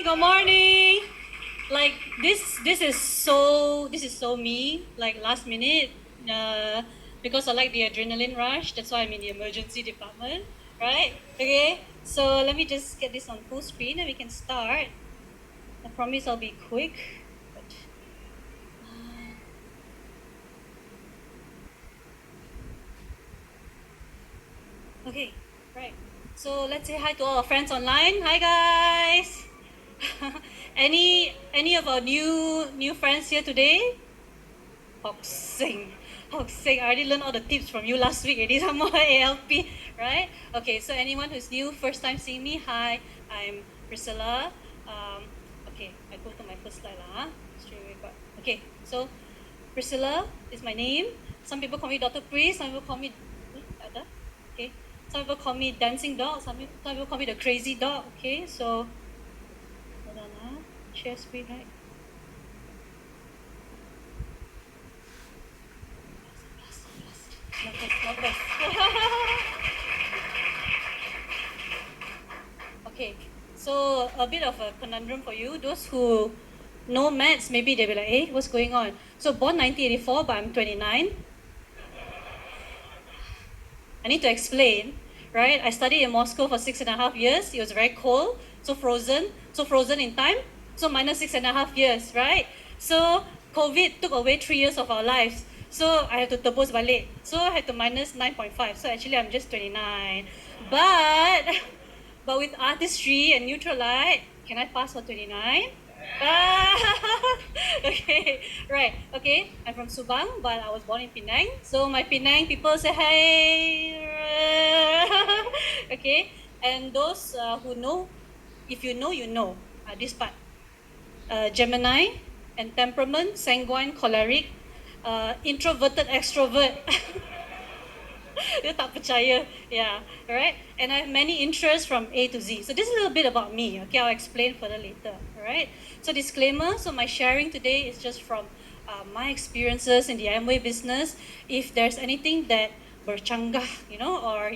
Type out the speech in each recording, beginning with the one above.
Good morning. Like this is so me. Like last minute, because I like the adrenaline rush. That's why I'm in the emergency department, right? Okay. So let me just get this on full screen and we can start. I promise I'll be quick. But, okay. Right. So let's say hi to all our friends online. Hi guys. any of our new friends here today? Hoxing. Hoxing. I already learned all the tips from you last week. It is more ALP, right? Okay, so anyone who's new, first time seeing me, hi, I'm Priscilla. Okay, I go to my first slide lah. Straight away, but okay. So Priscilla is my name. Some people call me Dr. Pris. Some people call me ada. Okay. Some people call me dancing dog. Some people call me the crazy dog. Okay, so hold on ah. Share screen, right? Not bad. Okay, so a bit of a conundrum for you. Those who know maths, maybe they'll be like, hey, what's going on? So born 1984, but I'm 29. I need to explain, right? I studied in Moscow for 6.5 years. It was very cold, so frozen in time. So minus 6.5 years, right? So COVID took away 3 years of our lives. So I had to tebus balik. So I had to minus 9.5. So actually I'm just 29. But with artistry and neutral light, can I pass for 29? Okay, right. Okay, I'm from Subang, but I was born in Penang. So my Penang people say hey. Okay, and those who know, if you know, you know this part. Gemini and temperament, sanguine, choleric, introverted, extrovert. Dia tak percaya. Yeah, alright. And I have many interests from A to Z. So this is a little bit about me. Okay, I'll explain further later. Alright. So disclaimer. So my sharing today is just from my experiences in the Amway business. If there's anything that bercanggah, or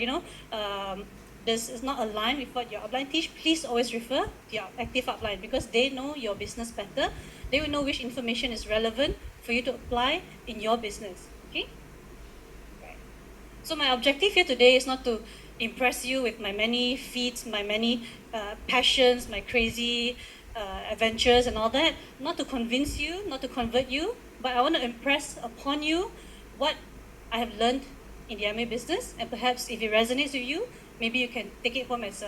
this is not aligned with what your upline teach, please always refer to your active upline because they know your business better. They will know which information is relevant for you to apply in your business. Okay. So my objective here today is not to impress you with my many feats, my many passions, my crazy adventures and all that. Not to convince you, not to convert you, but I want to impress upon you what I have learned in the MA business, and perhaps if it resonates with you, maybe you can take it home as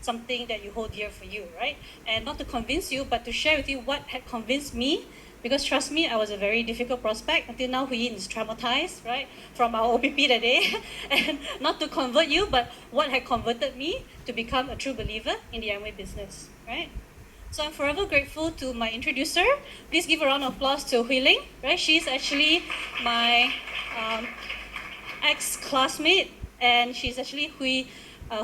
something that you hold dear for you, right? And not to convince you, but to share with you what had convinced me. Because trust me, I was a very difficult prospect. Until now, Hui Yin is traumatized, right? From our OPP that day. And not to convert you, but what had converted me to become a true believer in the Amway business, right? So I'm forever grateful to my introducer. Please give a round of applause to Hui Ling, right? She's actually my ex-classmate, and she's actually Hui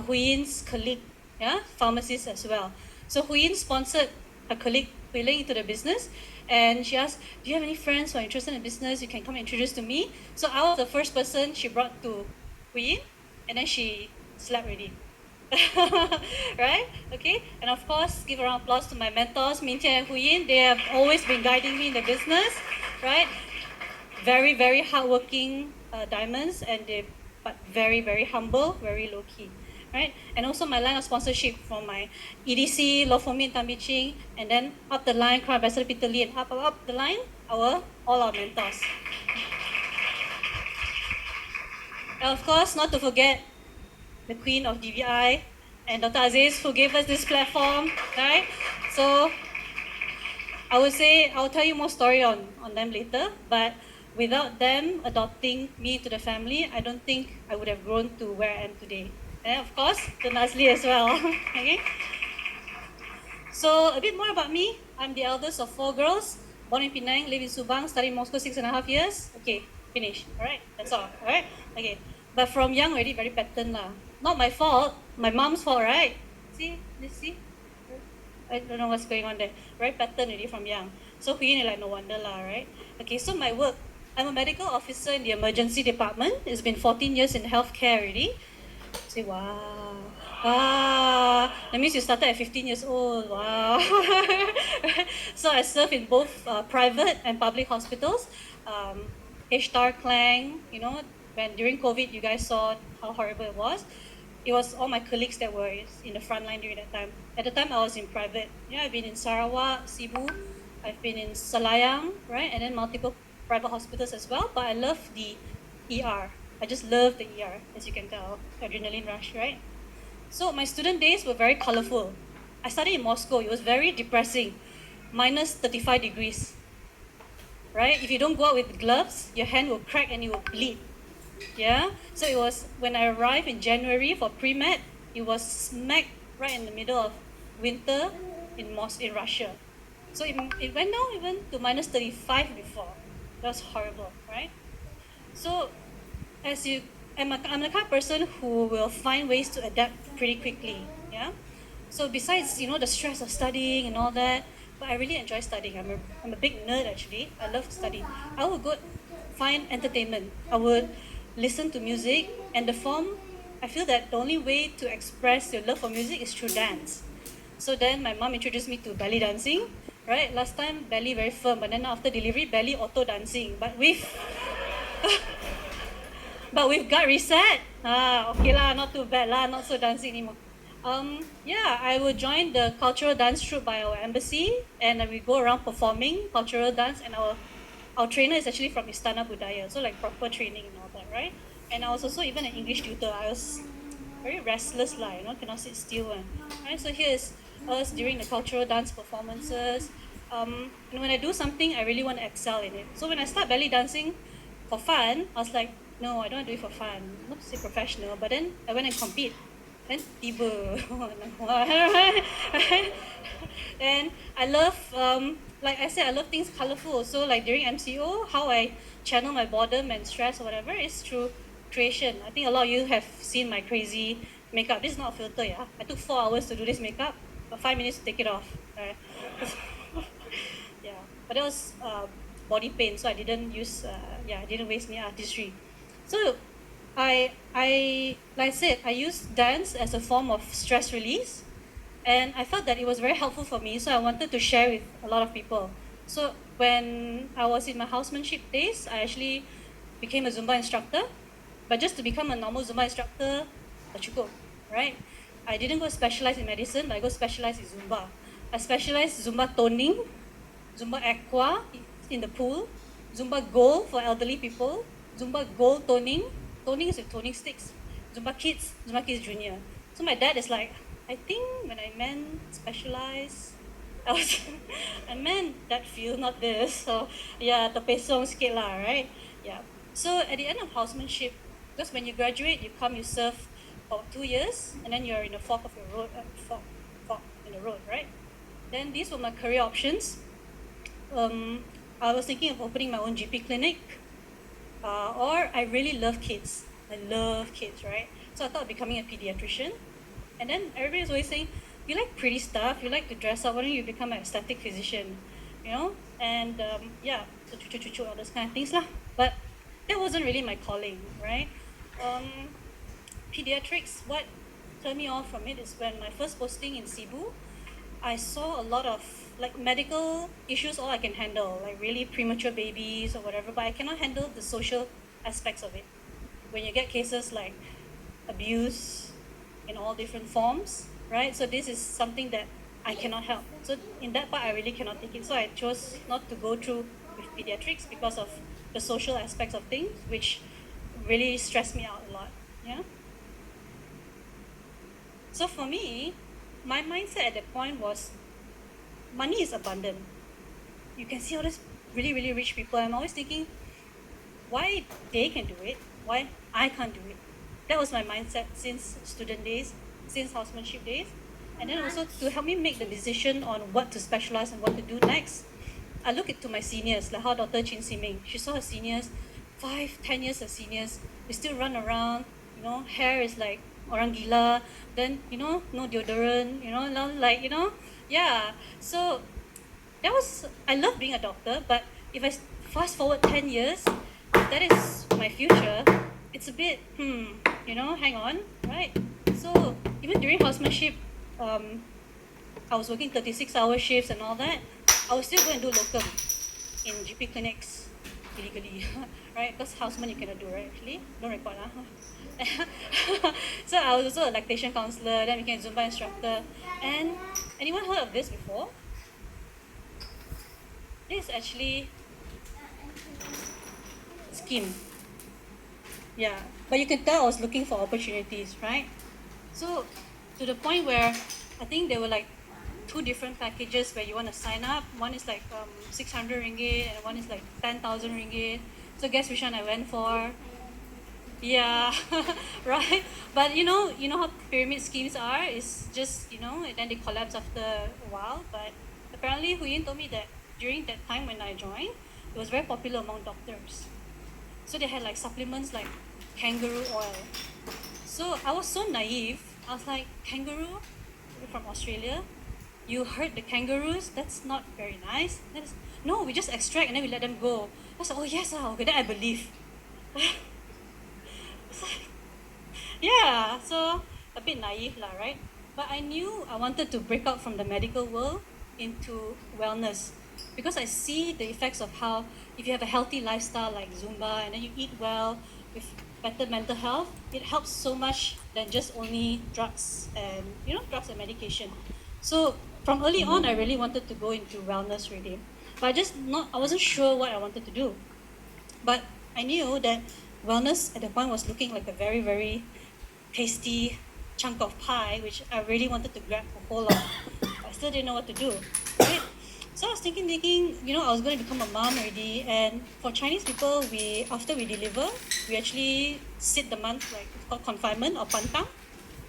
Yin's colleague, yeah, pharmacist as well. So Hui Yin sponsored her colleague Hui Ling into the business. And she asked, do you have any friends who are interested in business? You can come and introduce to me. So I was the first person she brought to Hui Yin, and then she slept already. Right? Okay? And of course, give a round of applause to my mentors, Min Tia and Hui Yin. They have always been guiding me in the business, right? Very, very hardworking diamonds, but very, very humble, very low-key. Right? And also my line of sponsorship from my EDC, Law for Me and Tan Bee Ching, and then up the line, Crown Ambassador Peter Lee, and up the line, all our mentors. And of course, not to forget the Queen of DVI and Dr. Aziz, who gave us this platform, right? So I would say, I'll tell you more story on them later, but without them adopting me to the family, I don't think I would have grown to where I am today. And of course, to Nazli as well. Okay. So a bit more about me. I'm the eldest of 4 girls, born in Penang, live in Subang, studied in Moscow 6.5 years. Okay, finish. Alright, that's all. Alright, okay. But from young already very pattern lah. Not my fault, my mom's fault, right? See, let's see. I don't know what's going on there. Very pattern already from young. So Hui Yin like no wonder lah, right? Okay, so my work. I'm a medical officer in the emergency department. It's been 14 years in healthcare already. Say wow. That means you started at 15 years old. Wow. So I serve in both private and public hospitals. H-Star Klang, when during COVID you guys saw how horrible it was. It was all my colleagues that were in the front line during that time. At the time I was in private. Yeah, I've been in Sarawak, Cebu, I've been in Selayang, right? And then multiple private hospitals as well. But I love the ER. I just love the ER, as you can tell. Adrenaline rush, right? So my student days were very colorful. I studied in Moscow. It was very depressing. Minus 35 degrees, right? If you don't go out with gloves, your hand will crack and you will bleed. Yeah? So it was, when I arrived in January for pre-med, it was smack right in the middle of winter in Russia. So it went down even to minus 35 before. That was horrible, right? So as you I'm the kind of person who will find ways to adapt pretty quickly. Yeah. So besides, the stress of studying and all that, but I really enjoy studying. I'm a big nerd actually. I love studying. I would go find entertainment. I would listen to music, and I feel that the only way to express your love for music is through dance. So then my mom introduced me to belly dancing, right? Last time belly very firm, but then after delivery belly auto dancing, but we've got reset. Okay lah, not too bad lah, not so dancing anymore. Yeah, I would join the cultural dance troupe by our embassy, and we go around performing cultural dance. And our trainer is actually from Istana Budaya, so like proper training and all that, right? And I was also even an English tutor. I was very restless lah, cannot sit still one. Right, so here's us during the cultural dance performances. And when I do something, I really want to excel in it. So when I start belly dancing for fun, I was like, no, I don't want to do it for fun. Not to say professional, but then I went and compete. Then tiba. And I love, like I said, I love things colorful. So like during MCO, how I channel my boredom and stress or whatever is through creation. I think a lot of you have seen my crazy makeup. This is not a filter, yeah. I took 4 hours to do this makeup, but 5 minutes to take it off. Right? Yeah, but that was body paint, so I didn't use. I didn't waste any artistry. So like I said, I used dance as a form of stress release, and I felt that it was very helpful for me, so I wanted to share with a lot of people. So when I was in my housemanship days, I actually became a Zumba instructor. But just to become a normal Zumba instructor, tak cukup, right? I didn't go specialize in medicine, but I go specialize in Zumba. I specialize Zumba toning, Zumba aqua in the pool, Zumba gold for elderly people, Zumba gold toning. Toning is with toning sticks. Zumba Kids Junior. So my dad is like, I think when I meant specialize, I meant that field, not this. So yeah, terpesong sikit lah, right? Yeah. So at the end of housemanship, because when you graduate, you serve for 2 years, and then you're in the fork of your road, fork in the road, right? Then these were my career options. I was thinking of opening my own GP clinic, or I really love kids. I love kids, right? So I thought of becoming a pediatrician. And then everybody was always saying, you like pretty stuff, you like to dress up, why don't you become an aesthetic physician? And so all those kind of things lah. But that wasn't really my calling, right? Pediatrics, what turned me off from it is when my first posting in Cebu, I saw a lot of like medical issues, all I can handle, like really premature babies or whatever, but I cannot handle the social aspects of it. When you get cases like abuse in all different forms, right? So this is something that I cannot help. So in that part, I really cannot take it. So I chose not to go through with pediatrics because of the social aspects of things, which really stressed me out a lot. Yeah. So for me, my mindset at that point was, money is abundant. You can see all these really, really rich people. I'm always thinking, why they can do it, why I can't do it. That was my mindset since student days, since housemanship days. And then also to help me make the decision on what to specialize and what to do next, I look to my seniors, like how Dr. Chin Siming, she saw her seniors, 5-10 years of seniors, they still run around, hair is like orang gila, then, no deodorant, yeah. So I love being a doctor, but if I fast forward 10 years, that is my future, it's a bit, hang on, right? So even during housemanship, I was working 36-hour shifts and all that. I was still going to do locum in GP clinics illegally, right? Because houseman you cannot do, right? Actually, don't report, So I was also a lactation counselor, then became a Zumba instructor. And anyone heard of this before? This is actually scheme. Yeah, but you can tell I was looking for opportunities, right? So to the point where I think there were like two different packages where you want to sign up. One is like 600 ringgit and one is like 10,000 ringgit. So guess which one I went for? Yeah, right. But you know how pyramid schemes are. It's just and then they collapse after a while. But apparently, Huyin told me that during that time when I joined, it was very popular among doctors. So they had like supplements like kangaroo oil. So I was so naive. I was like, kangaroo from Australia? You hurt the kangaroos? That's not very nice. No, we just extract and then we let them go. I was like, oh yes, okay, then I believe. Yeah, so a bit naive lah, right? But I knew I wanted to break out from the medical world into wellness because I see the effects of how if you have a healthy lifestyle like Zumba and then you eat well with better mental health, it helps so much than just only drugs and drugs and medication. So from early on, I really wanted to go into wellness really, but I wasn't sure what I wanted to do. But I knew that wellness at the point was looking like a very, very tasty chunk of pie, which I really wanted to grab a hold of. I still didn't know what to do, right? So I was thinking, I was going to become a mom already. And for Chinese people, after we deliver, we actually sit the month, like it's called confinement or pantang,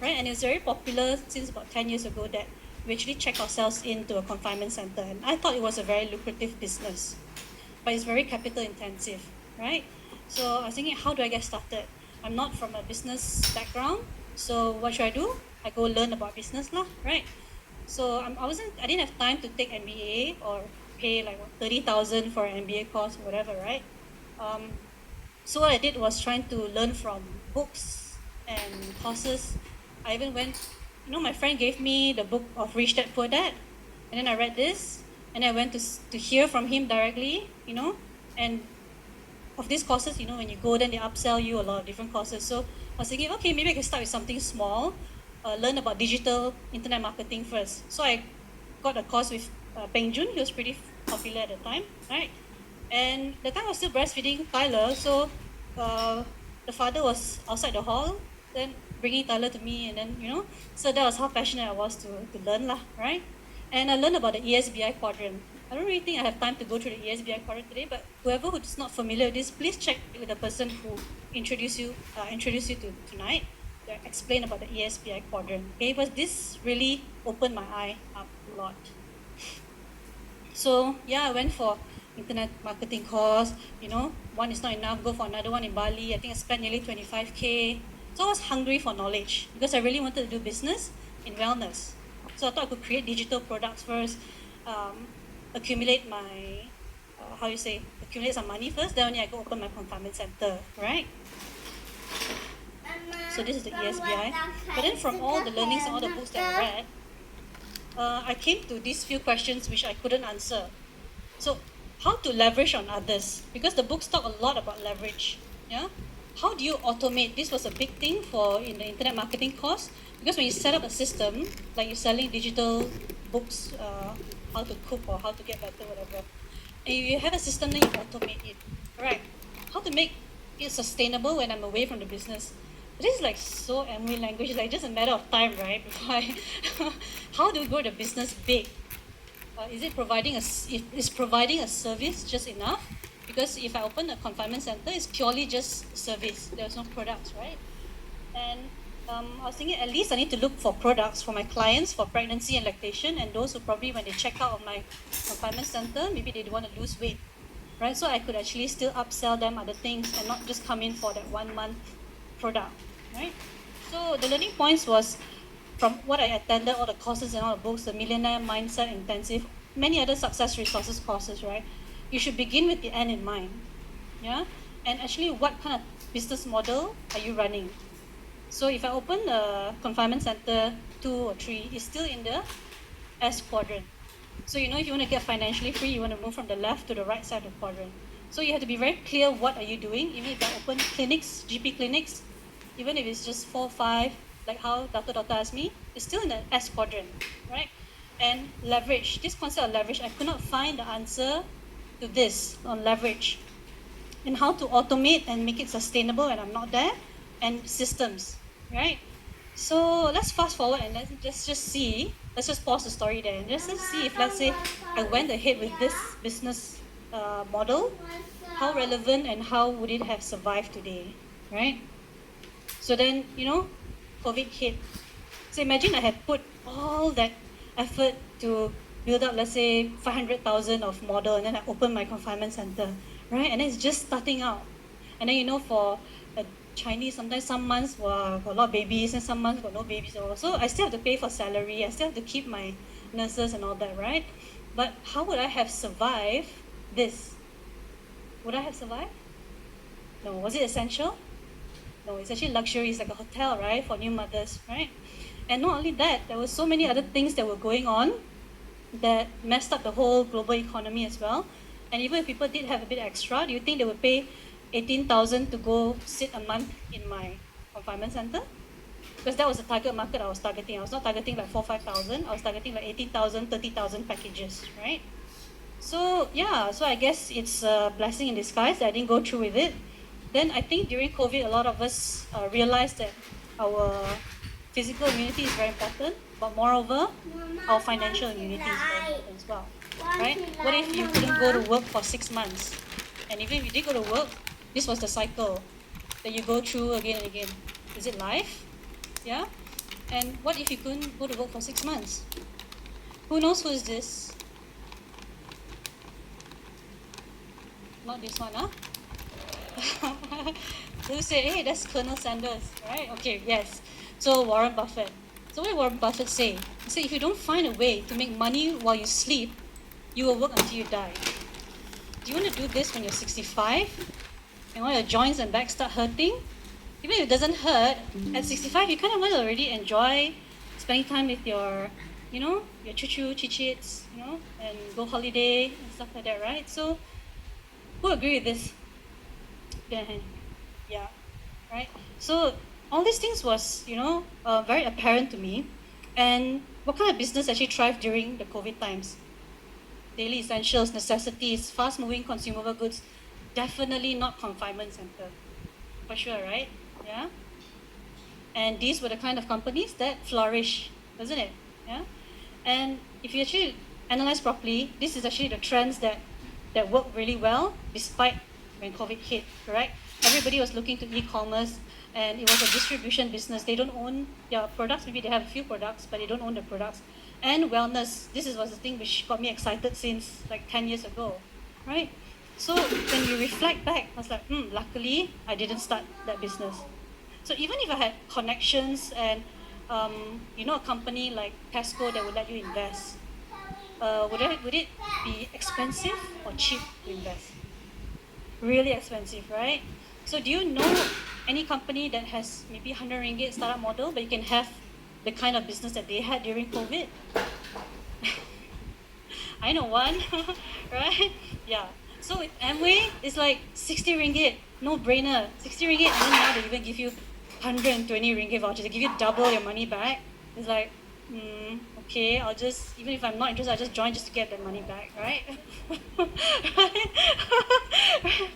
right? And it's very popular since about 10 years ago that we actually check ourselves into a confinement center. And I thought it was a very lucrative business, but it's very capital intensive, right? So I was thinking, how do I get started? I'm not from a business background, so what should I do? I go learn about business lah, right? So I didn't have time to take MBA or pay like 30,000 for an MBA course or whatever, right? So what I did was trying to learn from books and courses. I even went, my friend gave me the book of Rich Dad Poor Dad, and then I read this, and I went to hear from him directly, and of these courses, when you go, then they upsell you a lot of different courses. So I was thinking, okay, maybe I can start with something small, learn about digital internet marketing first. So I got a course with Peng Jun. He was pretty popular at the time, right? And the time I was still breastfeeding Tyler, so the father was outside the hall, then bringing Tyler to me, and then so that was how passionate I was to learn lah, right? And I learned about the ESBI quadrant. I don't really think I have time to go through the ESBI quadrant today, but whoever who's not familiar with this, please check with the person who introduced you to tonight. They explain about the ESBI quadrant. Okay, but this really opened my eye up a lot. So yeah, I went for internet marketing course. One is not enough. Go for another one in Bali. I think I spent nearly 25K. So I was hungry for knowledge because I really wanted to do business in wellness. So I thought I could create digital products first. Accumulate my, accumulate some money first, then only I go open my confinement center, right? So this is the ESBI. But then from all the learnings and all the books that I read, I came to these few questions which I couldn't answer. So how to leverage on others? Because the books talk a lot about leverage. Yeah. How do you automate? This was a big thing in the internet marketing course. Because when you set up a system, like you're selling digital books, how to cook or how to get better, whatever. And you have a system, then you automate it. Right? How to make it sustainable when I'm away from the business? This is like so Amway language. It's like just a matter of time, right? How do we grow the business big? Is providing a service just enough? Because if I open a confinement center, it's purely just service. There's no products, right? And I was thinking at least I need to look for products for my clients for pregnancy and lactation, and those who probably when they check out of my confinement center, maybe they want to lose weight, right? So I could actually still upsell them other things and not just come in for that 1 month product, right? So the learning points was from what I attended, all the courses and all the books, the Millionaire Mindset Intensive, many other success resources courses, right? You should begin with the end in mind, yeah? And actually, what kind of business model are you running? So if I open a confinement center 2 or 3, it's still in the S quadrant. So if you want to get financially free, you want to move from the left to the right side of the quadrant. So you have to be very clear what are you doing. Even if I open clinics, GP clinics, even if it's just 4, 5, like how Dr. asked me, it's still in the S quadrant, right? And leverage, this concept of leverage, I could not find the answer to this on leverage and how to automate and make it sustainable when I'm not there, and systems, right? So let's fast forward and let's just see. Let's just pause the story there and just see if, let's say, I went ahead with this business model, how relevant and how would it have survived today, right? So then, COVID hit. So imagine I had put all that effort to build up, let's say, 500,000 of model, and then I opened my confinement center, right? And then it's just starting out. And then, for a Chinese, sometimes some months got a lot of babies and some months got no babies at all. So I still have to pay for salary. I still have to keep my nurses and all that, right? But how would I have survived this? Would I have survived? No. Was it essential? No, it's actually luxury. It's like a hotel, right, for new mothers, right? And not only that, there were so many other things that were going on that messed up the whole global economy as well. And even if people did have a bit extra, do you think they would pay 18,000 to go sit a month in my confinement center? Because that was the target market I was targeting. I was not targeting like 4,000, 5,000. I was targeting like 18,000, 30,000 packages, right? So yeah, so I guess it's a blessing in disguise that I didn't go through with it. Then I think during COVID, a lot of us realized that our physical immunity is very important, but moreover, our financial immunity is very important as well, right? What if you couldn't go to work for 6 months? And even if you did go to work, this was the cycle that you go through again and again. Is it life? Yeah? And what if you couldn't go to work for 6 months? Who knows who is this? Not this one, huh? Who say, hey, that's Colonel Sanders, right? Okay, yes. So Warren Buffett. So what did Warren Buffett say? He said, if you don't find a way to make money while you sleep, you will work until you die. Do you want to do this when you're 65? And when your joints and back start hurting? Even if it doesn't hurt, at 65, you kind of want to already enjoy spending time with your choo-choo, chi-chits, and go holiday and stuff like that, right? So, who agree with this? Yeah, right? So, all these things was, very apparent to me. And what kind of business actually thrived during the COVID times? Daily essentials, necessities, fast-moving consumable goods, definitely not confinement center. For sure, right? Yeah. And these were the kind of companies that flourish, doesn't it? Yeah. And if you actually analyze properly, this is actually the trends that work really well despite when COVID hit, correct? Everybody was looking to e-commerce, and it was a distribution business. They don't own their products. Maybe they have a few products, but they don't own the products. And wellness. This was the thing which got me excited since like 10 years ago, right? So when you reflect back, I was like, luckily I didn't start that business. So even if I had connections and a company like Tesco that would let you invest, would it be expensive or cheap to invest? Really expensive, right? So do you know any company that has maybe 100 ringgit startup model, but you can have the kind of business that they had during COVID? I know one, right? Yeah. So with Amway, it's like 60 ringgit, no brainer. 60 ringgit, and then now they even give you 120 ringgit voucher. They give you double your money back. It's like, okay, I'll just, even if I'm not interested, I'll just join just to get that money back, right?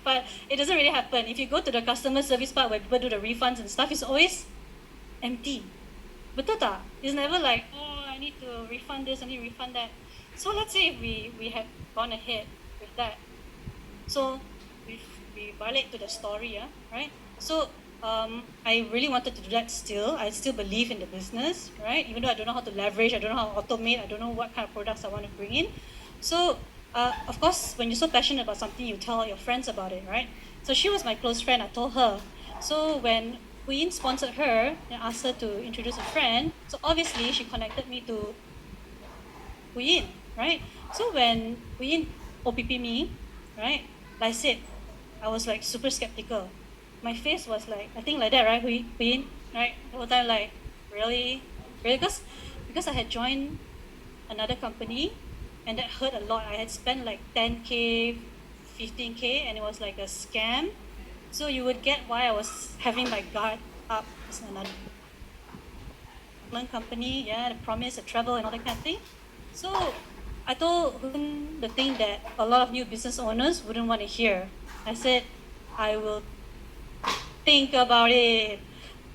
But it doesn't really happen. If you go to the customer service part where people do the refunds and stuff, it's always empty. Betul tak? It's never like, oh, I need to refund this, I need to refund that. So let's say if we had gone ahead with that. So we balik to the story, right? So I really wanted to do that still. I still believe in the business, right? Even though I don't know how to leverage, I don't know how to automate, I don't know what kind of products I want to bring in. So of course, when you're so passionate about something, you tell your friends about it, right? So she was my close friend. I told her. So when Queen sponsored her and asked her to introduce a friend, so obviously she connected me to Queen, right? So when Queen OPP me, right? Like I said, I was like super skeptical. My face was like, I think like that, right, Queen? right? The whole time like, really? Really? Because I had joined another company and that hurt a lot. I had spent like 10K, 15K, and it was like a scam. So you would get why I was having my guard up. It's another company, yeah, the promise, the travel and all that kind of thing. So I told Hun the thing that a lot of new business owners wouldn't want to hear. I said, I will think about it.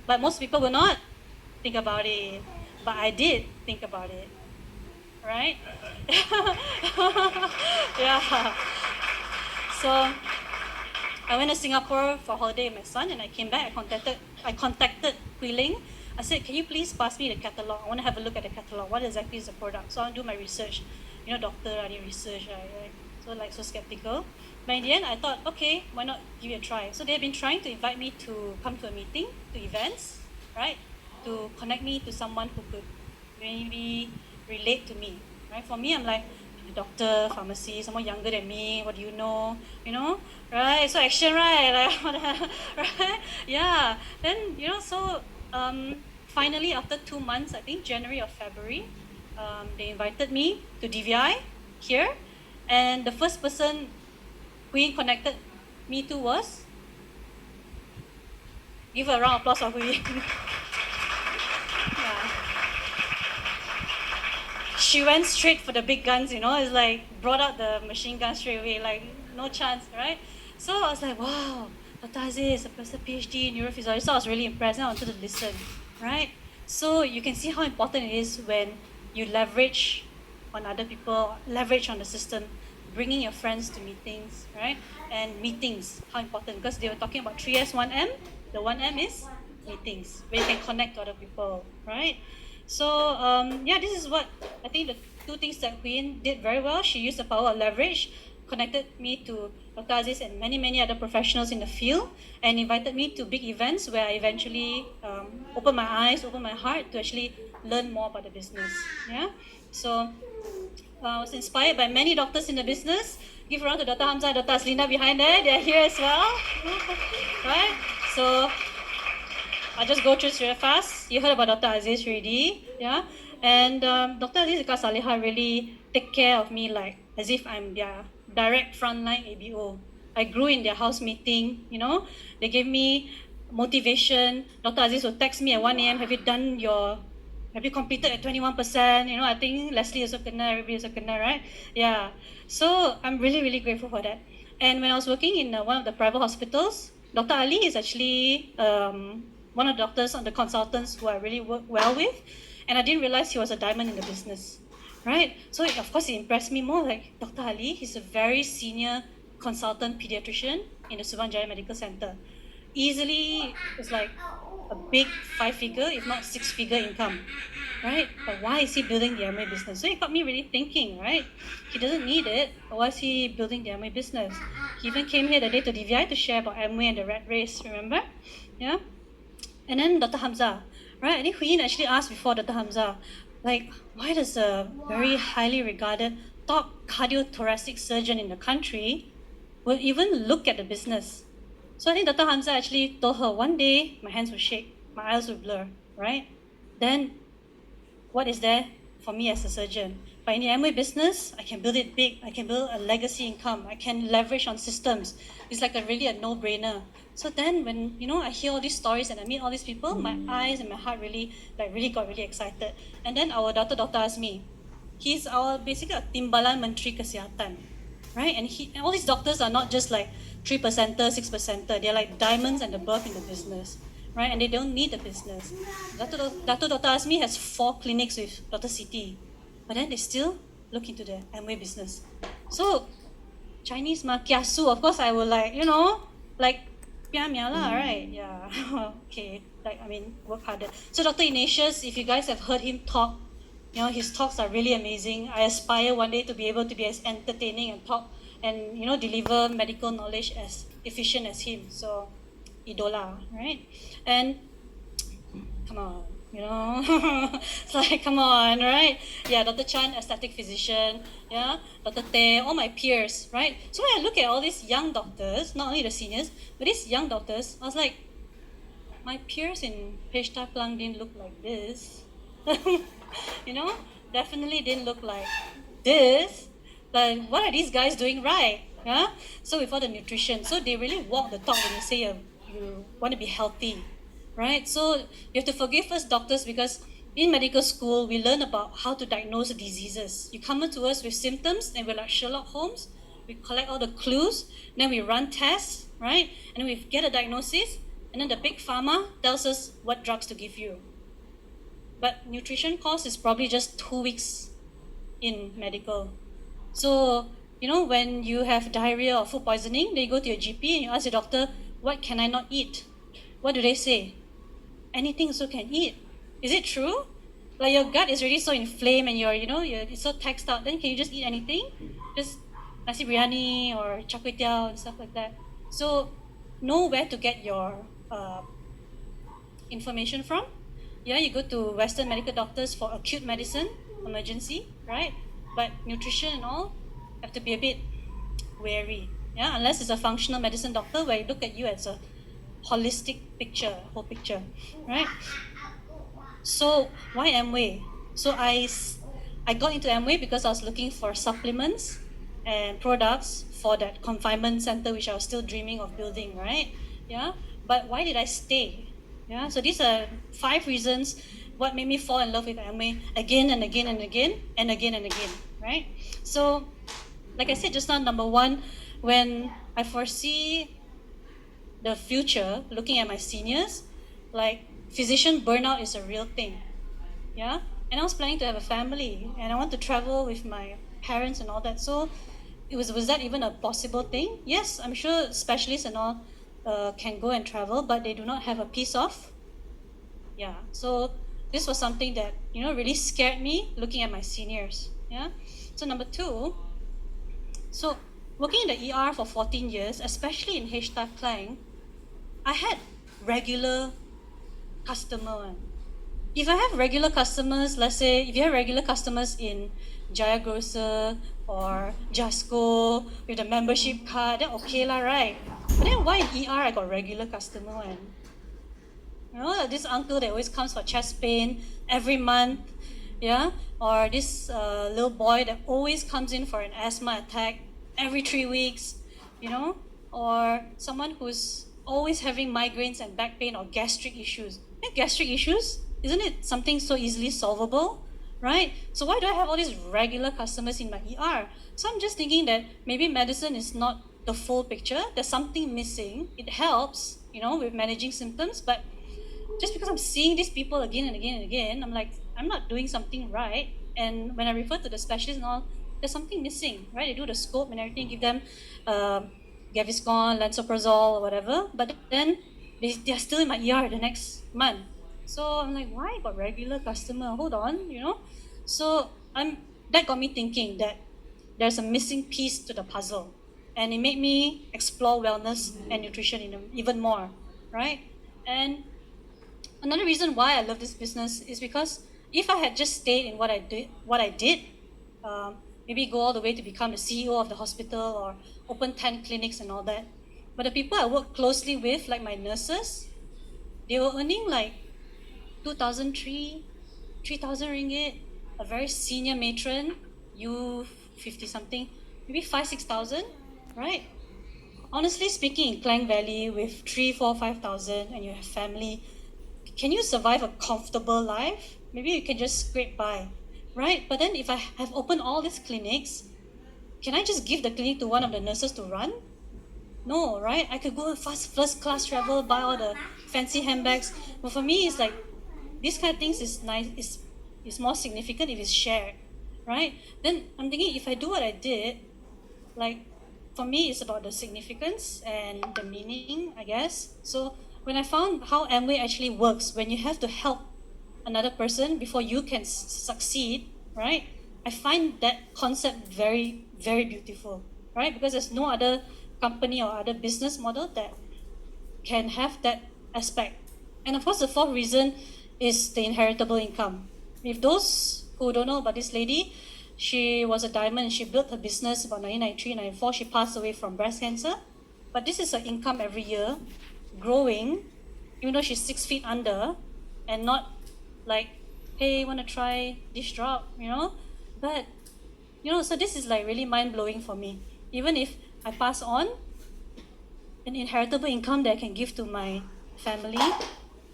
But most people will not think about it. But I did think about it. Right? Yeah. So I went to Singapore for holiday with my son and I came back. I contacted Hui Ling. I said, can you please pass me the catalog? I want to have a look at the catalog. What exactly is the product? So I do my research. You know, doctor, I need research, right? So like so skeptical. But in the end I thought, okay, why not give it a try? So they've been trying to invite me to come to a meeting, to events, right? To connect me to someone who could maybe relate to me. Right? For me, I'm like, doctor, pharmacy, someone younger than me, what do you know? You know? Right? So action, right? Like what the, right? Yeah. Then, so finally after 2 months, I think January or February, they invited me to DVI here. And the first person Hui connected me to was, give a round of applause for Hui. Yeah. She went straight for the big guns, it's like brought out the machine gun straight away, like no chance, right? So I was like, wow, Dr. Aziz, a PhD in neurophysiology. So I was really impressed and I wanted to listen, right? So you can see how important it is when you leverage on other people, leverage on the system, bringing your friends to meetings, right? And meetings, how important, because they were talking about 3S, 1M. The 1M is meetings, where you can connect to other people, right? So yeah, this is what I think the two things that Queen did very well. She used the power of leverage, connected me to Dr. Aziz and many, many other professionals in the field, and invited me to big events where I eventually opened my eyes, opened my heart to actually learn more about the business. Yeah. So I was inspired by many doctors in the business. Give a round to Dr. Hamza and Dr. Aslina behind there. They're here as well. Right? So I'll just go through very fast. You heard about Dr. Aziz already, yeah? And Dr. Aziz and Kak Salihah really take care of me like as if I'm their direct frontline ABO. I grew in their house meeting, They gave me motivation. Dr. Aziz will text me at 1 a.m. Have you completed at 21%? I think Leslie also kena, everybody also kena, right? Yeah. So I'm really, really grateful for that. And when I was working in one of the private hospitals, Dr. Ali is actually one of the doctors and the consultants who I really work well with. And I didn't realize he was a diamond in the business, right? So of course it impressed me more. Like Dr. Ali, he's a very senior consultant pediatrician in the Subanjaya Medical Center. Easily, it's like a big 5-figure, if not 6-figure income, right? But why is he building the Amway business? So it got me really thinking, right? He doesn't need it, but why is he building the Amway business? He even came here the day to DVI to share about Amway and the rat race, remember? Yeah? And then Dr. Hamza, right? I think Huyin actually asked before Dr. Hamza, like, why does a very highly regarded top cardiothoracic surgeon in the country will even look at the business? So I think Dr. Hamza actually told her, one day my hands will shake, my eyes will blur, right? Then what is there for me as a surgeon? But in the Amway business, I can build it big. I can build a legacy income. I can leverage on systems. It's like really a no-brainer. So then when, I hear all these stories and I meet all these people, my eyes and my heart really got really excited. And then our Dr. asked me, he's our basically a Timbalan Menteri Kesihatan, right? And all these doctors are not just like 3%er, 6%er. They're like diamonds and above in the business, right? And they don't need the business. Dr. Asmi has 4 clinics with Dr. Siti, but then they still look into the Amway business. So Chinese ma kiasu, of course I will pia mia lah, right? Yeah. Okay. Work harder. So Dr. Ignatius, if you guys have heard him talk, his talks are really amazing. I aspire one day to be able to be as entertaining and talk and deliver medical knowledge as efficient as him. So idola, right? And come on, it's like, come on, right? Yeah, Dr. Chan, aesthetic physician, yeah, Dr. Teh, all my peers, right? So when I look at all these young doctors, not only the seniors, but these young doctors, I was like, my peers in Peshta Klang didn't look like this. you know, definitely didn't look like this. But what are these guys doing right? Yeah. So with all the nutrition, so they really walk the talk when you say you want to be healthy, right? So you have to forgive us doctors because in medical school we learn about how to diagnose diseases. You come to us with symptoms, and we're like Sherlock Holmes. We collect all the clues, then we run tests, right? And we get a diagnosis, and then the big pharma tells us what drugs to give you. But nutrition course is probably just 2 weeks in medical. So, when you have diarrhea or food poisoning, then you go to your GP and you ask your doctor, what can I not eat? What do they say? Anything also can eat. Is it true? Like your gut is already so inflamed and you're so taxed out, then can you just eat anything? Just nasi biryani or char kway teow and stuff like that. So know where to get your information from. Yeah, you go to Western medical doctors for acute medicine, emergency, right? But nutrition and all have to be a bit wary. Yeah, unless it's a functional medicine doctor where you look at you as a holistic picture, whole picture, right? So why Amway? So I got into Amway because I was looking for supplements and products for that confinement center which I was still dreaming of building, right? Yeah. But why did I stay? Yeah. So these are 5 reasons what made me fall in love with Amway again and again and again and again and again, right? So like I said just now, number 1, when I foresee the future, looking at my seniors, like physician burnout is a real thing. Yeah. And I was planning to have a family and I want to travel with my parents and all that. So was that even a possible thing? Yes, I'm sure specialists and all can go and travel, but they do not have a piece of. Yeah. So this was something that, really scared me looking at my seniors. Yeah. So number 2, so working in the ER for 14 years, especially in H-Star Klang, I had regular customer. If I have regular customers, let's say if you have regular customers in Jaya Grocer or Jasco with a membership card, then okay lah, right? But then why in ER I got regular customer and this uncle that always comes for chest pain every month, yeah, or this little boy that always comes in for an asthma attack every 3 weeks, or someone who's always having migraines and back pain or gastric issues. Gastric issues, isn't it something so easily solvable, right? So why do I have all these regular customers in my ER? So I'm just thinking that maybe medicine is not the full picture. There's something missing. It helps, with managing symptoms, but just because I'm seeing these people again and again and again, I'm like, I'm not doing something right. And when I refer to the specialist and all, there's something missing, right? They do the scope and everything, give them Gaviscon, Lansoprazole, or whatever, but then they're still in my ER the next month. So I'm like, why I got regular customer? Hold on, So that got me thinking that there's a missing piece to the puzzle. And it made me explore wellness and nutrition even more, right? And another reason why I love this business is because if I had just stayed in what I did, maybe go all the way to become the CEO of the hospital or open 10 clinics and all that. But the people I work closely with, like my nurses, they were earning like 3,000 ringgit. A very senior matron, you 50 something, maybe 5,000-6,000, right? Honestly speaking, in Klang Valley with 3, 4, 5,000 and you have family, can you survive a comfortable life? Maybe you can just scrape by, right? But then if I have opened all these clinics, can I just give the clinic to one of the nurses to run? No, right? I could go first class travel, buy all the fancy handbags. But for me, it's like, these kind of things is nice, is more significant if it's shared, right? Then I'm thinking, if I do what I did, like, for me, it's about the significance and the meaning, I guess. So when I found how Amway actually works, when you have to help another person before you can succeed, right? I find that concept very, very beautiful, right? Because there's no other company or other business model that can have that aspect. And of course, the 4th reason is the inheritable income. If those who don't know about this lady, she was a diamond. She built her business about 1993, 94. She passed away from breast cancer. But this is her income every year, growing, even though she's 6 feet under, and not like, hey, want to try this drop, But, so this is like really mind blowing for me. Even if I pass on an inheritable income that I can give to my family,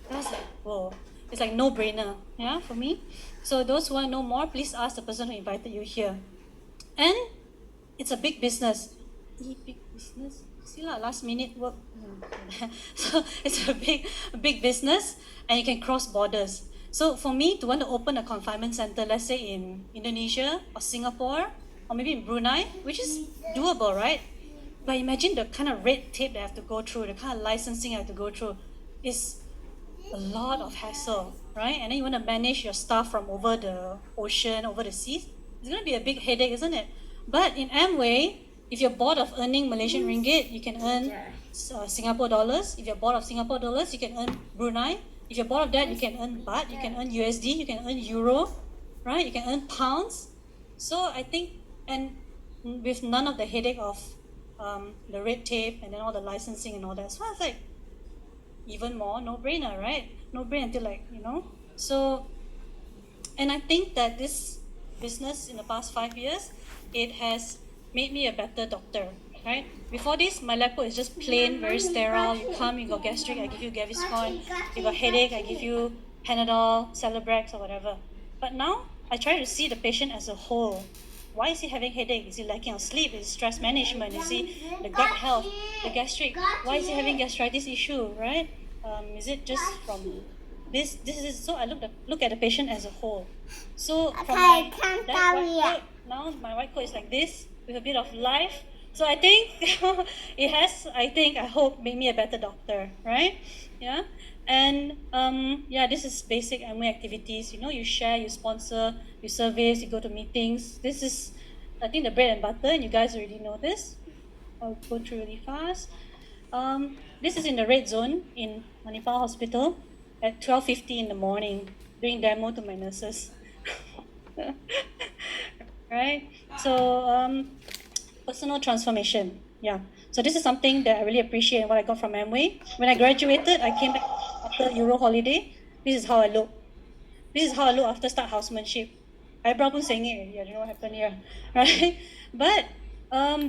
that's like, whoa, it's like no brainer, yeah, for me. So those who want to know more, please ask the person who invited you here. And it's a big business. Big business? See lah, last minute work. So it's a big business, and you can cross borders. So for me to want to open a confinement center, let's say in Indonesia or Singapore, or maybe in Brunei, which is doable, right? But imagine the kind of red tape that I have to go through, the kind of licensing I have to go through. Is a lot of hassle, right? And then you want to manage your staff from over the ocean, over the seas. It's going to be a big headache, isn't it? But in Amway, if you're bored of earning Malaysian ringgit, you can earn Singapore dollars. If you're bored of Singapore dollars, you can earn Brunei. If you're bored of that, you can earn baht, you can earn USD, you can earn euro, right? You can earn pounds. So I think, and with none of the headache of the red tape and then all the licensing and all that. So I was like, even more no-brainer, right? No-brainer until So, and I think that this business in the past 5 years, it has made me a better doctor, right? Before this, my lab coat is just plain, very sterile. You come, you got gastric, I give you Gaviscon. You got headache, I give you Panadol, Celebrex, or whatever. But now, I try to see the patient as a whole. Why is he having headache? Is he lacking of sleep? Is it stress management? Is he the gut health, the gastric? Why is he having gastritis issue, right? Is it just from this is so I look at the patient as a whole. So from my that white coat, now my white coat is like this with a bit of life. So I think it has, I hope, made me a better doctor, right? Yeah. And this is basic Amway activities. You share, you sponsor, you service, you go to meetings. This is, I think, the bread and butter, and you guys already know this. I'll go through really fast. This is in the red zone in Manipal Hospital at 12:50 in the morning, doing demo to my nurses. Right? So personal transformation. Yeah. So this is something that I really appreciate and what I got from Amway. When I graduated, I came back after Euro holiday. This is how I look. This is how I look after start housemanship. Eyebrow pun sengit already. I don't know what happened here. Right? But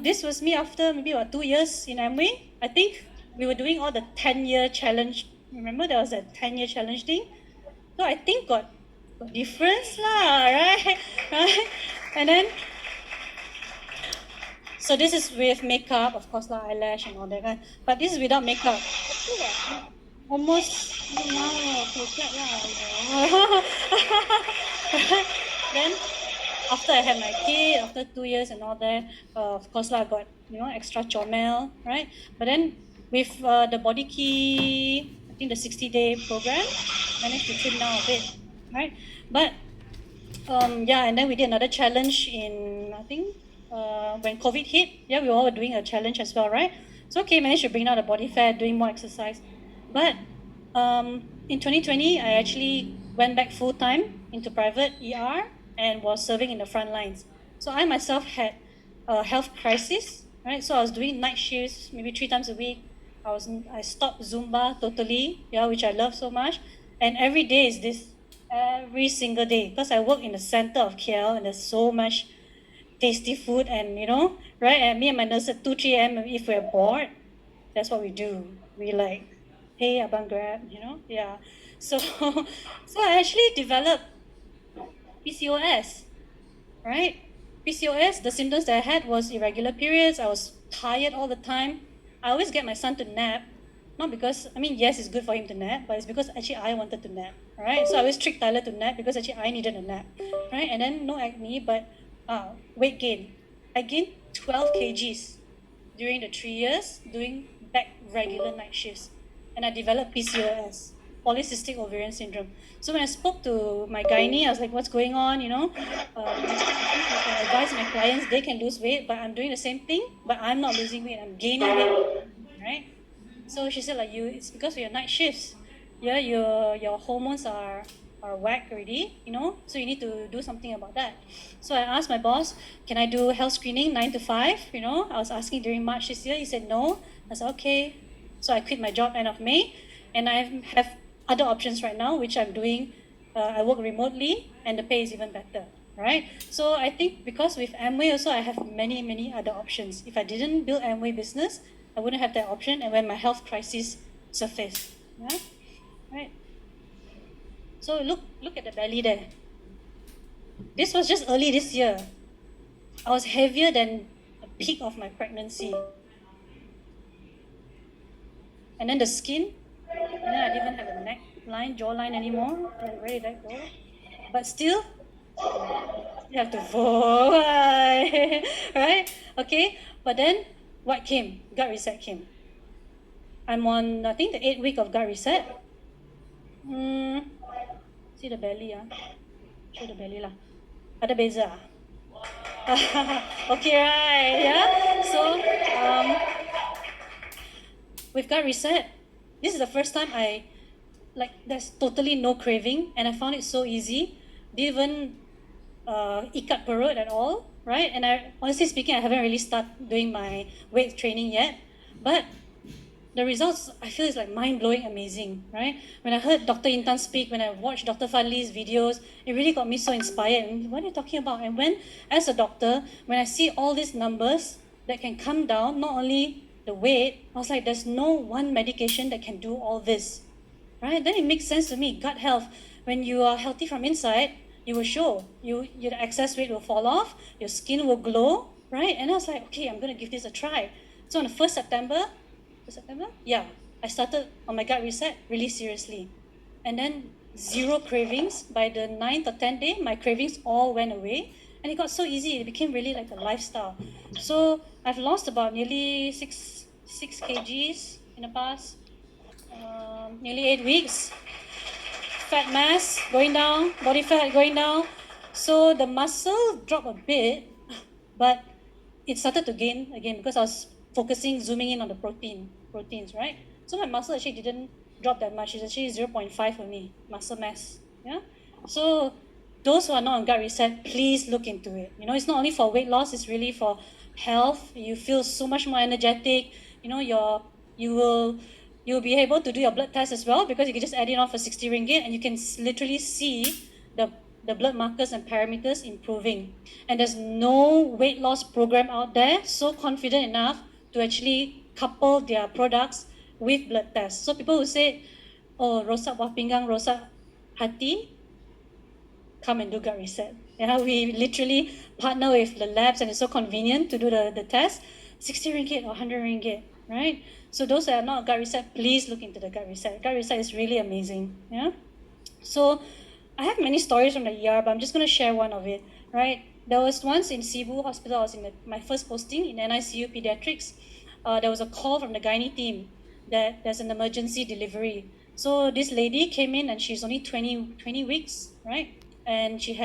this was me after maybe 2 years in Amway. I think we were doing all the 10-year challenge. Remember there was a 10-year challenge thing? So I think got difference lah, right? Right? And then so this is with makeup, of course lah, eyelash and all that kind. But this is without makeup. Almost Then after I had my kid, after 2 years and all that, of course lah, I got extra chomel, right? But then with the body key, I think the 60-day program, managed to trim down a bit, right? But and then we did another challenge in, I think, when COVID hit. Yeah, we all were doing a challenge as well, right? So okay, managed to bring down the body fat, doing more exercise. But in 2020, I actually went back full-time into private ER and was serving in the front lines. So I myself had a health crisis, right? So I was doing night shifts, maybe 3 times a week. I stopped Zumba totally, which I love so much. And every day is this, every single day, because I work in the center of KL and there's so much tasty food and right? And me and my nurse at 2, 3 a.m. if we're bored, that's what we do. We like, hey, abang Grab, yeah. So I actually developed PCOS, right? PCOS, the symptoms that I had was irregular periods. I was tired all the time. I always get my son to nap, not because, yes, it's good for him to nap, but it's because actually I wanted to nap, right? So I always tricked Tyler to nap because actually I needed a nap, right? And then no acne, but weight gain. I gained 12 kgs during the 3 years doing back regular night shifts. And I developed PCOS, polycystic ovarian syndrome. So when I spoke to my gynae, I was like, what's going on, I advise my clients, they can lose weight, but I'm doing the same thing, but I'm not losing weight, I'm gaining weight, right? So she said, like, it's because of your night shifts. Yeah, your hormones are whack already, so you need to do something about that. So I asked my boss, can I do health screening 9 to 5? I was asking during March this year. He said no. I said, okay. So I quit my job end of May. And I have other options right now, which I'm doing. I work remotely, and the pay is even better, right? So I think because with Amway also, I have many other options. If I didn't build Amway business, I wouldn't have that option. And when my health crisis surfaced, yeah, right. So look at the belly there. This was just early this year. I was heavier than the peak of my pregnancy. And then the skin, and then I didn't even have a neckline, jawline anymore. Like, where did that go? But still, you have to vote, right? Okay, but then what came? Gut reset came. I'm on, I think, the 8th week of gut reset. See the belly, show the belly lah. Ada beza. Okay, right? Yeah. So, with gut reset, this is the first time there's totally no craving, and I found it so easy. Didn't even ikat perut at all, right? And I, honestly speaking, I haven't really started doing my weight training yet, but the results I feel is like mind-blowing, amazing, right? When I heard Dr. Intan speak, when I watched Dr. Fadli's videos, it really got me so inspired. And what are you talking about? And when, as a doctor, when I see all these numbers that can come down, not only the weight, I was like, there's no one medication that can do all this, right? Then it makes sense to me. Gut health, when you are healthy from inside, you will show. Your excess weight will fall off, your skin will glow, right? And I was like, okay, I'm going to give this a try. So on the 1st September, yeah, I started on my gut reset really seriously. And then zero cravings. By the 9th or 10th day, my cravings all went away. And it got so easy. It became really like a lifestyle. So I've lost about nearly 6 kgs in the past, nearly 8 weeks. Fat mass going down, body fat going down. So the muscle dropped a bit, but it started to gain again because I was zooming in on the proteins, right? So my muscle actually didn't drop that much. It's actually 0.5 for me, muscle mass. Yeah. So those who are not on gut reset, please look into it. You know, it's not only for weight loss, it's really for health. You feel so much more energetic. You know, you'll be able to do your blood test as well, because you can just add it on for 60 ringgit and you can literally see the blood markers and parameters improving. And there's no weight loss program out there so confident enough to actually couple their products with blood tests. So people who say, oh, rosak buah pinggang, rosak hati, come and do gut reset. Yeah, we literally partner with the labs and it's so convenient to do the test. 60 ringgit or 100 ringgit, right? So those that are not gut reset, please look into the gut reset. Gut reset is really amazing. Yeah. So I have many stories from the ER, but I'm just going to share one of it, right? There was once in Cebu Hospital, I was in my first posting in NICU Pediatrics. There was a call from the gynae team that there's an emergency delivery. So this lady came in and she's only 20 weeks, right? And she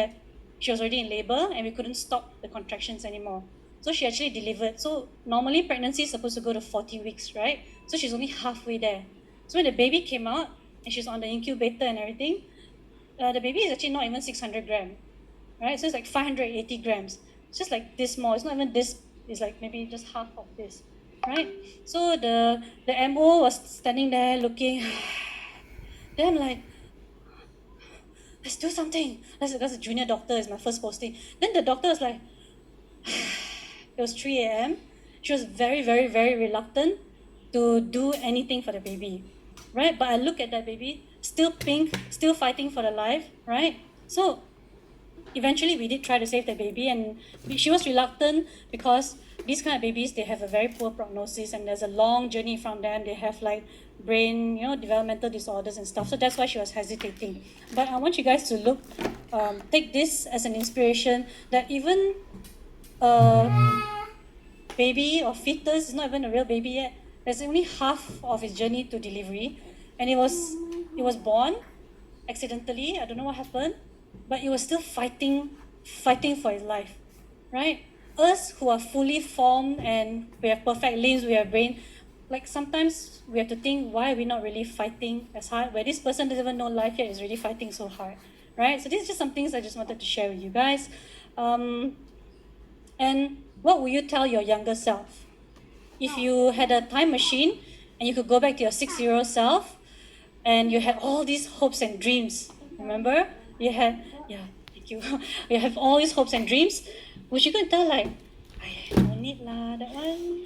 was already in labor and we couldn't stop the contractions anymore. So she actually delivered. So normally pregnancy is supposed to go to 40 weeks, right? So she's only halfway there. So when the baby came out and she's on the incubator and everything, the baby is actually not even 600 grams, right? So it's like 580 grams. It's just like this small. It's not even this. It's like maybe just half of this, right? So the MO was standing there looking. Then I'm like, let's do something. Because a junior doctor is my first posting. Then the doctor was like, it was 3 a.m. She was very reluctant to do anything for the baby, right? But I look at that baby, still pink, still fighting for the life, right? So eventually we did try to save the baby, and she was reluctant because these kind of babies, they have a very poor prognosis and there's a long journey from them. They have like brain, developmental disorders and stuff. So that's why she was hesitating. But I want you guys to take this as an inspiration that even baby or fetus is not even a real baby yet. There's only half of its journey to delivery, and it was born accidentally. I don't know what happened, but it was still fighting for its life, right? Us who are fully formed and we have perfect limbs, we have brain, like sometimes we have to think, why are we not really fighting as hard? Where this person doesn't even know life yet is really fighting so hard, right? So these are just some things I just wanted to share with you guys. And what would you tell your younger self? If you had a time machine and you could go back to your 6-year-old self, and you had all these hopes and dreams. Remember? You had, yeah, thank you. You have all these hopes and dreams. Would you go and tell like, I don't need lah, that one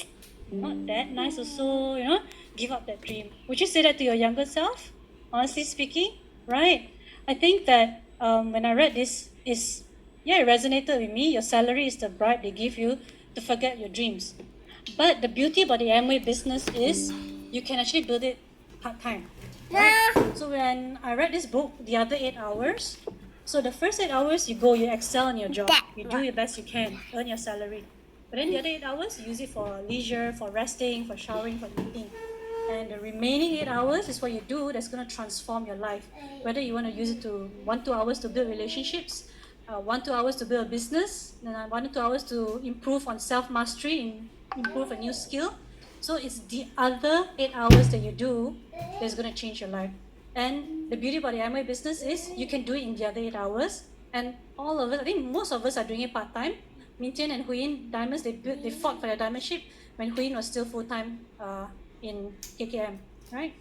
not that nice also, give up that dream. Would you say that to your younger self? Honestly speaking, right? I think that when I read this, it resonated with me. Your salary is the bribe they give you to forget your dreams. But the beauty about the Amway business is you can actually build it part-time. Right? So when I read this book, the other 8 hours, so the first 8 hours you go, you excel in your job, you do your best you can, earn your salary. But then the other 8 hours, you use it for leisure, for resting, for showering, for eating. And the remaining 8 hours is what you do that's going to transform your life. Whether you want to use it to 1-2 hours to build relationships, 1-2 hours to build a business, and 1-2 hours to improve on self-mastery, improve a new skill. So it's the other 8 hours that you do that's going to change your life. And the beauty about the Amway business is you can do it in the other 8 hours. And all of us, I think most of us are doing it part-time. Min Tian and Huyin Diamonds, they fought for their diamond ship when Huyin was still full-time in KKM, right?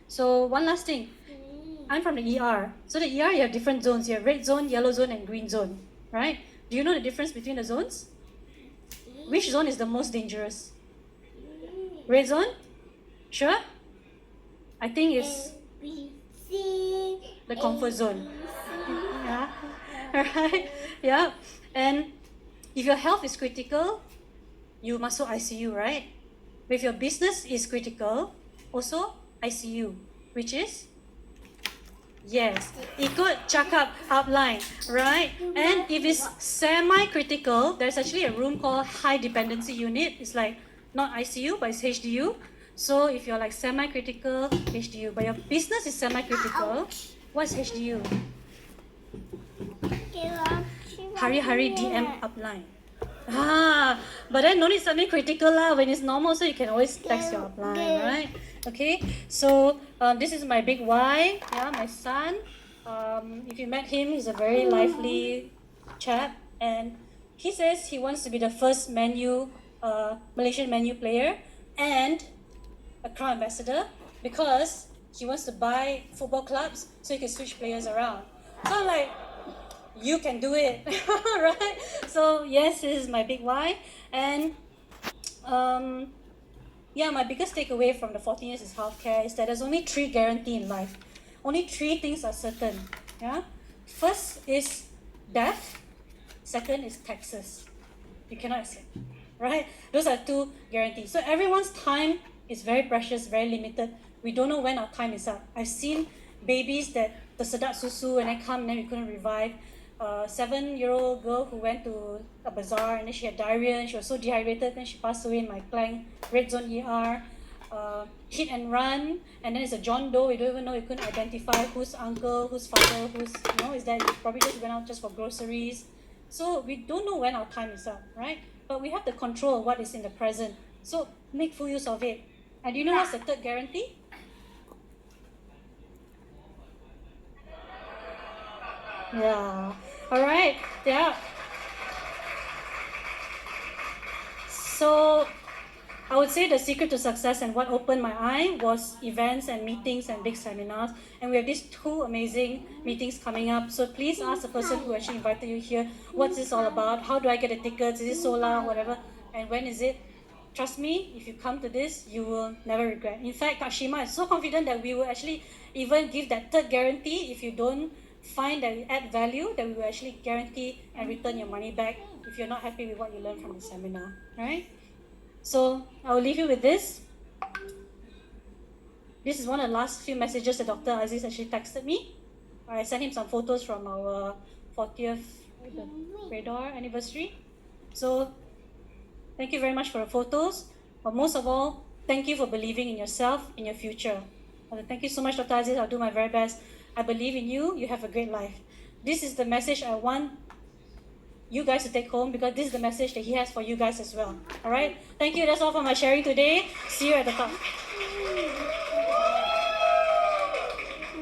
So one last thing, I'm from the ER. So the ER, you have different zones. You have red zone, yellow zone, and green zone, right? Do you know the difference between the zones? Which zone is the most dangerous? Red zone? Sure? I think it's the comfort zone. Yeah, alright, yeah. And if your health is critical, you must go ICU, right? But if your business is critical, also ICU, which is? Yes, ikut cakap outline, right? And if it's semi-critical, there's actually a room called high dependency unit. It's like not ICU, but it's HDU. So if you're like semi-critical, HDU, but your business is semi-critical, what's HDU? Hari-hari DM upline. But then no need something critical lah. When it's normal, so you can always text your upline, right? Okay, so this is my big why. Yeah, my son. If you met him, he's a very lively chap, and he says he wants to be the first Malaysian menu player and a Crown ambassador because he wants to buy football clubs so he can switch players around. So I'm like, you can do it, right? So yes, this is my big why. And my biggest takeaway from the 14 years is healthcare is that there's only 3 guarantees in life. Only 3 things are certain. Yeah. First is death. Second is taxes. You cannot escape, right? Those are 2 guarantees. So everyone's time is very precious, very limited. We don't know when our time is up. I've seen babies that tersedak susu and then come and then we couldn't revive. 7-year-old girl who went to a bazaar and then she had diarrhea and she was so dehydrated and she passed away in my Klang red zone ER. Hit and run, and then it's a John Doe. We don't even know, we couldn't identify whose uncle, whose father, who's, is that probably just went out just for groceries. So we don't know when our time is up, right? But we have the control of what is in the present. So make full use of it. And do you know what's the third guarantee? Yeah. All right. Yeah. So I would say the secret to success and what opened my eye was events and meetings and big seminars. And we have these 2 amazing meetings coming up. So please ask the person who actually invited you here, what's this all about? How do I get the tickets? Is it solar, whatever? And when is it? Trust me, if you come to this, you will never regret. In fact, Kashima is so confident that we will actually even give that third guarantee. If you don't find that you add value, that we will actually guarantee and return your money back if you're not happy with what you learned from the seminar, right? So I will leave you with this. This is one of the last few messages that Dr. Aziz actually texted me. I sent him some photos from our 40th radar anniversary. So thank you very much for the photos. But most of all, thank you for believing in yourself, in your future. Thank you so much, Dr. Aziz. I'll do my very best. I believe in you. You have a great life. This is the message I want you guys to take home because this is the message that he has for you guys as well. All right? Thank you. That's all for my sharing today. See you at the top.